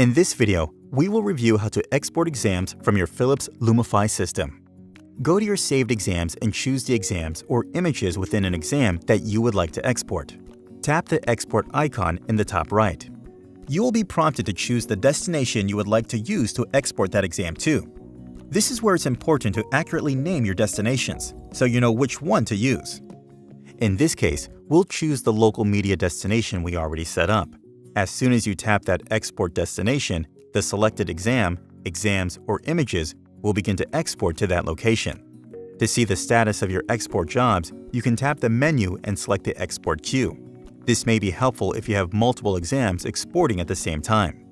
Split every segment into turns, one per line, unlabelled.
In this video, we will review how to export exams from your Philips Lumify system. Go to your saved exams and choose the exams or images within an exam that you would like to export. Tap the export icon in the top right. You will be prompted to choose the destination you would like to use to export that exam to. This is where it's important to accurately name your destinations, so you know which one to use. In this case, we'll choose the local media destination we already set up. As soon as you tap that export destination, the selected exam, exams, or images will begin to export to that location. To see the status of your export jobs, you can tap the menu and select the export queue. This may be helpful if you have multiple exams exporting at the same time.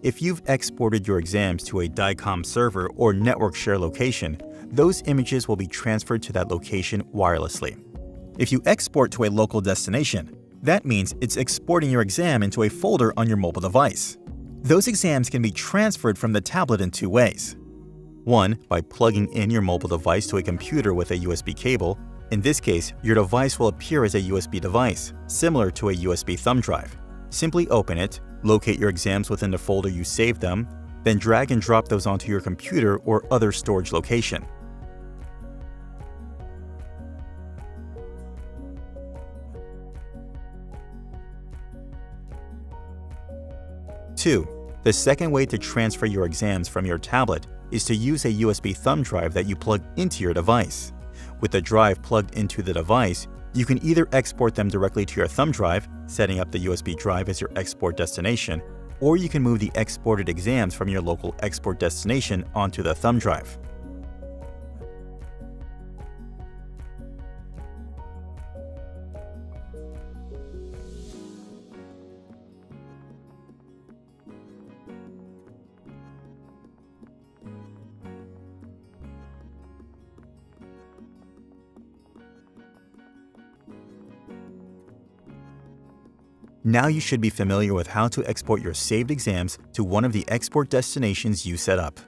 If you've exported your exams to a DICOM server or network share location, those images will be transferred to that location wirelessly. If you export to a local destination, that means it's exporting your exam into a folder on your mobile device. Those exams can be transferred from the tablet in two ways. One, by plugging in your mobile device to a computer with a USB cable. In this case, your device will appear as a USB device, similar to a USB thumb drive. Simply open it, locate your exams within the folder you saved them, then drag and drop those onto your computer or other storage location. 2. The second way to transfer your exams from your tablet is to use a USB thumb drive that you plug into your device. With the drive plugged into the device, you can either export them directly to your thumb drive, setting up the USB drive as your export destination, or you can move the exported exams from your local export destination onto the thumb drive. Now you should be familiar with how to export your saved exams to one of the export destinations you set up.